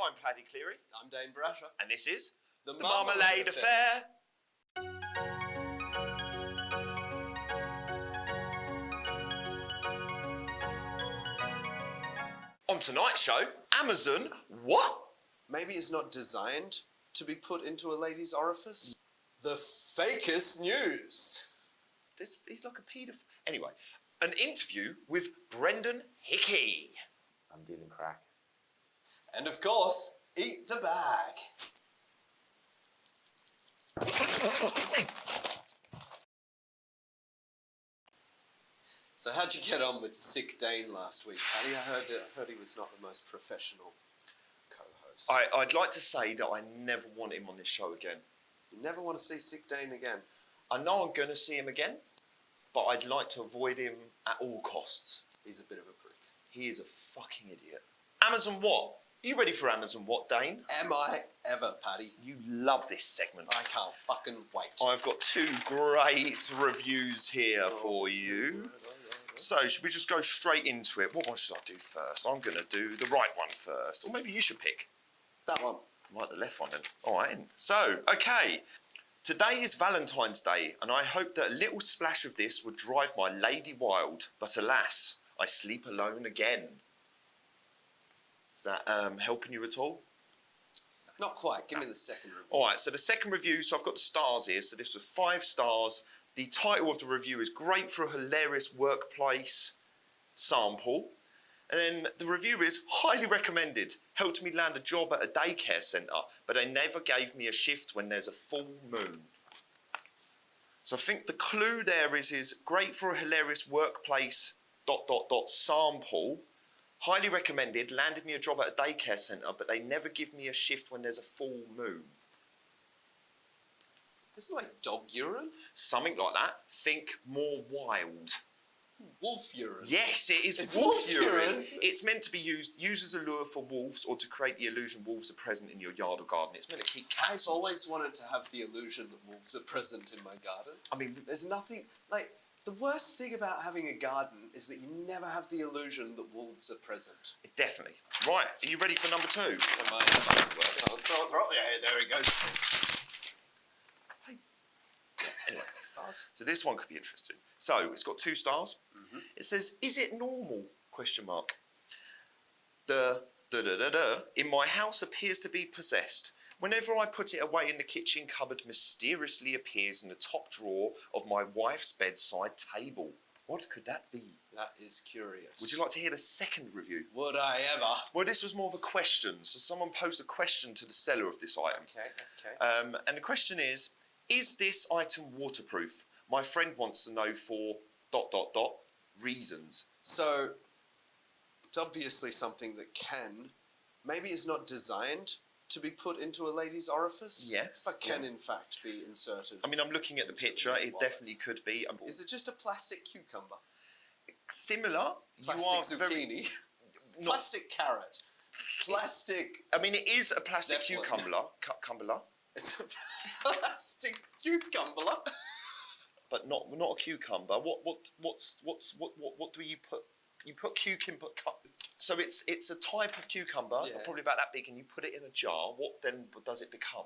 I'm Paddy Cleary. I'm Dane Brasher. And this is The Marmalade Affair. On tonight's show, Amazon, what? Maybe it's not designed to be put into a lady's orifice. The fakest news. He's like a paedophile. Anyway, an interview with Brendan Hickey. I'm dealing crack. And of course, eat the bag. So how'd you get on with Sick Dane last week, Paddy? I heard he was not the most professional co-host. I'd like to say that I never want him on this show again. You never want to see Sick Dane again? I know I'm going to see him again, but I'd like to avoid him at all costs. He's a bit of a prick. He is a fucking idiot. Amazon what? Are you ready for Amazon what, Dane? Am I ever, Paddy? You love this segment. I can't fucking wait. I've got two great reviews here for you. So, should we just go straight into it? What one should I do first? I'm going to do the right one first. Or maybe you should pick. That one. Right, the left one then. All right. So, okay. Today is Valentine's Day, and I hope that a little splash of this would drive my lady wild. But alas, I sleep alone again. Is that helping you at all? Not quite. Give me the second review. All right, so the second review, so I've got the stars here. So this was 5 stars. The title of the review is Great for a Hilarious Workplace Sample. And then the review is highly recommended. Helped me land a job at a daycare centre, but they never gave me a shift when there's a full moon. So I think the clue there is great for a hilarious workplace ... sample. Highly recommended, landed me a job at a daycare centre, but they never give me a shift when there's a full moon. Isn't it like dog urine? Something like that. Think more wild. Wolf urine? Yes, it is. It's wolf urine. It's meant to be used as a lure for wolves or to create the illusion wolves are present in your yard or garden. It's meant to keep cats. I've always wanted to have the illusion that wolves are present in my garden. I mean, there's nothing, like, the worst thing about having a garden is that you never have the illusion that wolves are present. Definitely. Right, are you ready for number 2? Am I? Throw it. Yeah, there he goes. Hey. Anyway, so this one could be interesting. So, it's got 2 stars. Mm-hmm. It says, is it normal? Question mark. The in my house appears to be possessed. Whenever I put it away in the kitchen cupboard, mysteriously appears in the top drawer of my wife's bedside table. What could that be? That is curious. Would you like to hear the second review? Would I ever? Well, this was more of a question. So someone posed a question to the seller of this item. Okay. And the question is this item waterproof? My friend wants to know for ... reasons. So, it's obviously something that can, maybe is not designed to be put into a lady's orifice. Yes. But can in fact be inserted. I mean, I'm looking at the picture. It definitely could be. Is it just a plastic cucumber? Similar. Plastic zucchini. Plastic carrot. Plastic. I mean, it is a plastic cucumber. It's a plastic cucumber. But not a cucumber. What do you put? You put cucumber. So it's a type of cucumber, probably about that big, and you put it in a jar. What then does it become?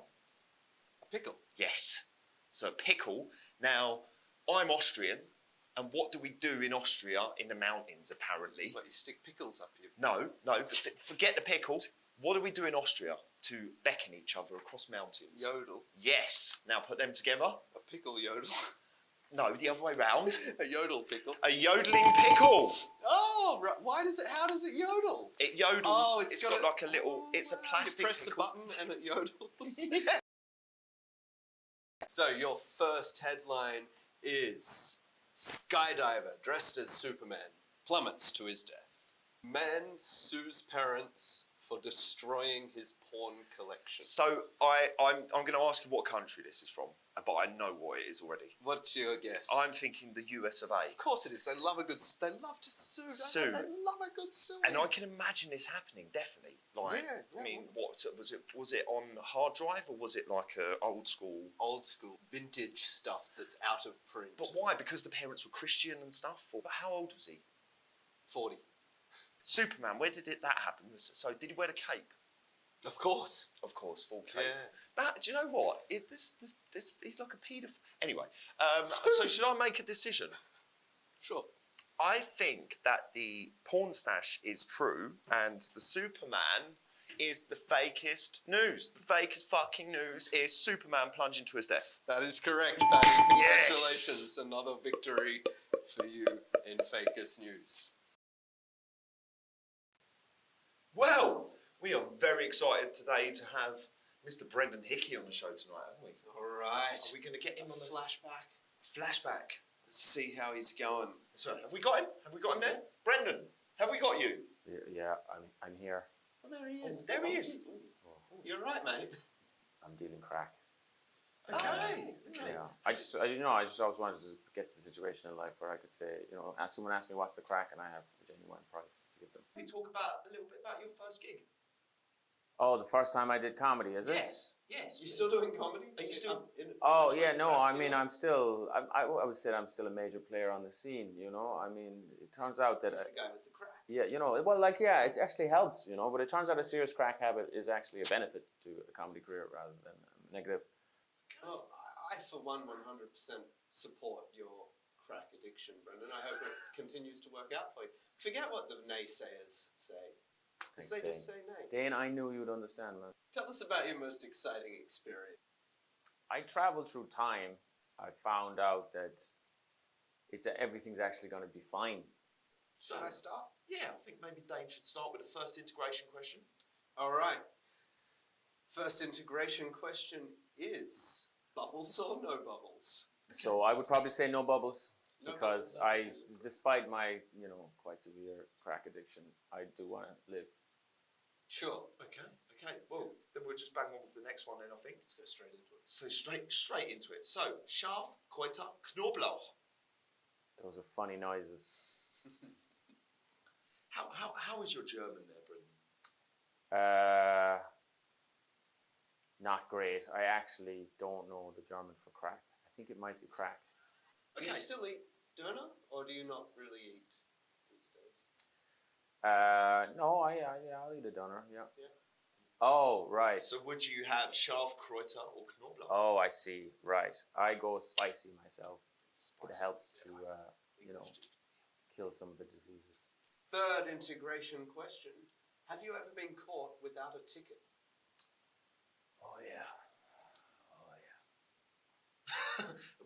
A pickle. Yes. So a pickle. Now, I'm Austrian, and what do we do in Austria in the mountains, apparently? What, you stick pickles up you? No, forget the pickle. What do we do in Austria to beckon each other across mountains? Yodel. Yes. Now put them together. A pickle yodel. No, the other way round. A yodel pickle. A yodeling pickle. Oh, right. How does it yodel? It yodels. Oh, it's got like a little, it's a plastic You press pickle. the button and it yodels. Yeah. So your first headline is skydiver dressed as Superman plummets to his death. Man sues parents for destroying his porn collection. So I'm going to ask you what country this is from, but I know what it is already. What's your guess? I'm thinking the US of A. Of course it is. They love to sue. They love a good suing. And I can imagine this happening, definitely. Like, yeah. I mean, what was it on hard drive, or was it like a old school vintage stuff that's out of print? But why? Because the parents were Christian and stuff? Or, but how old was he? 40. Superman, where did that happen? So did he wear the cape? Of course. Of course, full cape. Yeah. That, do you know what? This he's like a paedophile. Anyway, so should I make a decision? Sure. I think that the porn stash is true and the Superman is the fakest news. The fakest fucking news is Superman plunging to his death. That is correct, Paddy. Congratulations. Yes. Another victory for you in Fakers News. Well, we are very excited today to have Mr. Brendan Hickey on the show tonight, haven't we? All right. Are we going to get him on the flashback? flashback? Let's see how he's going. So, have we got him? Have we got him there? Brendan, have we got you? Yeah, I'm here. Oh, there he is. There he is. You're right, mate. I'm dealing crack. Okay. Yeah. I just always wanted to get to the situation in life where I could say, as someone asked me what's the crack, and I have a genuine price to give them. Can we talk about a little bit about your first gig? Oh, the first time I did comedy, is it? Yes. You still doing comedy? Are you still? Oh yeah, no. I mean, I'm still. I would say I'm still a major player on the scene. I mean, it turns out that. That's the guy with the crack. Yeah, well, it actually helps. But it turns out a serious crack habit is actually a benefit to a comedy career rather than negative. Well, I for one 100% support your crack addiction, Brendan. I hope it continues to work out for you. Forget what the naysayers say. Because they just say nay. Dane, I knew you'd understand, man. Tell us about your most exciting experience. I traveled through time. I found out that everything's actually going to be fine. Should I start? Yeah, I think maybe Dane should start with the first integration question. All right. First integration question is bubbles or no bubbles? So I would probably say no bubbles. No Because bubbles. despite my, quite severe crack addiction, I do want to live. Sure. Okay. Well, then we'll just bang on with the next one then, I think. Let's go straight into it. So straight into it. So, Scharf, Kräuter, Knoblauch. Those are funny noises. How is your German there, Brendan? Not great. I actually don't know the German for crack. I think it might be crack. Do you still eat Döner, or do you not really eat these days? No, I'll eat a doner, yeah. Oh, right. So would you have Scharf, Kräuter or Knoblauch? Oh, I see. Right. I go spicy myself. It helps to, kill some of the diseases. Third integration question. Have you ever been caught without a ticket? Oh, yeah.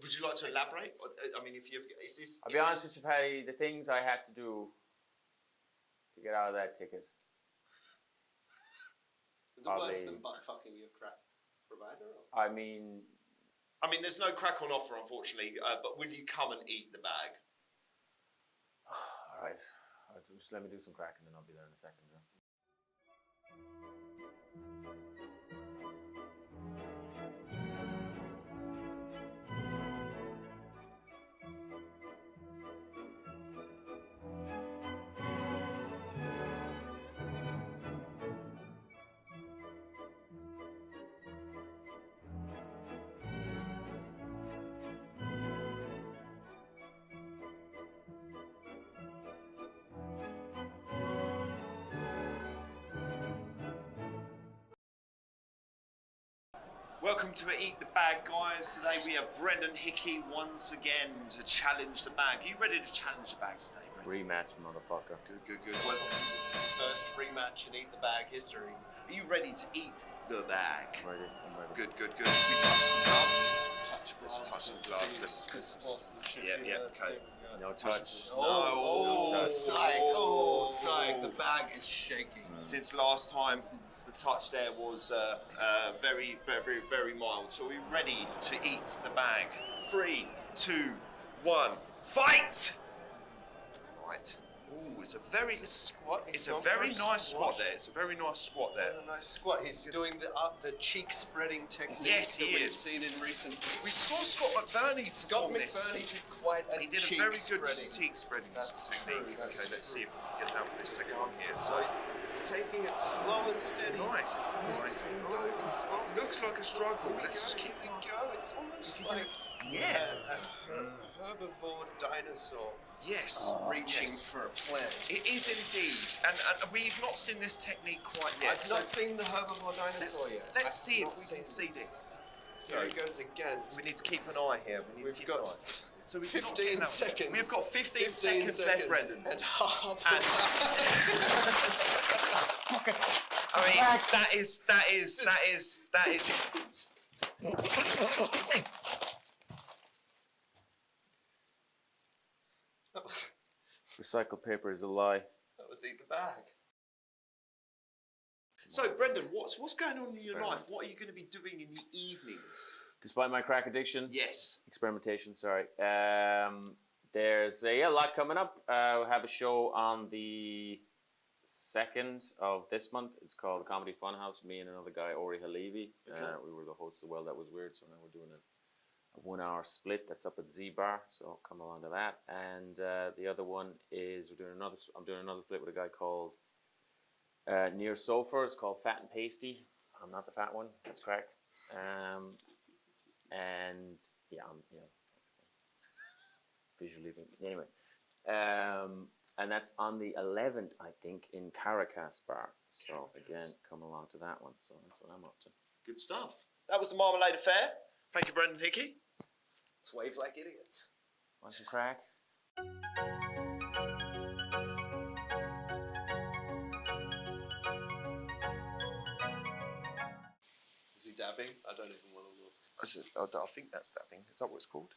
Would you like to elaborate? I mean, is this... I'll be honest with you, Paddy, the things I had to do to get out of that ticket. Is it worse than butt fucking your crack provider? Or? I mean, there's no crack on offer, unfortunately, but will you come and eat the bag? all right. Just let me do some crack and then I'll be there in a second. Yeah. Welcome to Eat the Bag, guys. Today we have Brendan Hickey once again to challenge the bag. Are you ready to challenge the bag today, Brendan? Rematch, motherfucker. Good. Well, This is the first rematch in Eat the Bag history. are you ready to eat the bag? I'm ready. Good. Should we touch some gloves? Touch Let's touch some gloves. Good sportsmanship. Yeah, Let's okay. see what we got. No touch. Oh, psych. Oh. Psych. The bag is shaking. Since last time, the touch there was very mild. So are we ready to eat the bag? 3, 2, 1, fight! Right. Ooh, it's a very squat. It's a very nice squat there. It's a very nice squat there. That's a nice squat. He's doing the cheek spreading technique Yes, that he we've is. seen in recent weeks. We saw Scott McBurney. Scott perform this. McBurney did quite a He did a cheek very good spreading. cheek spreading That's technique. true, that's Okay, let's true. see if we can get down to this second one here. So he's taking it slow and steady. Nice, it's nice. Looks like a struggle. Let's just keep Here we go. It's almost like Yeah. a herbivore dinosaur. Yes. reaching for a plan. It is indeed. And we've not seen this technique quite yet. I've not seen the herbivore dinosaur yet. Let's see if I've not we can see seen this. Here it goes again. We need to keep an eye here. We've got So we've got 15 seconds. We've got 15 seconds left, Brendan. And half And- I mean, that is. Recycled paper is a lie. That was eat the bag. So, Brendan, what's going on in your Experiment. life? What are you going to be doing in the evenings? Despite my crack addiction, Yes. experimentation, sorry. There's a lot coming up. We have a show on the 2nd of this month. It's called Comedy Funhouse. Me and another guy, Ori Halevi. Okay. We were the hosts of Well That Was Weird, so now we're doing a 1 hour split that's up at Z Bar, so come along to that. And the other one is I'm doing another split with a guy called Near Sofa. It's called Fat and Pasty. I'm not the fat one. That's Craic. And yeah, I'm visually anyway. And that's on the 11th, I think, in Caracas Bar. So again, come along to that one. So that's what I'm up to. Good stuff. That was the Marmalade Affair. Thank you, Brendan Hickey. Let's wave like idiots. What's the crack? Is he dabbing? I don't even want to look. I think that's dabbing. Is that what it's called?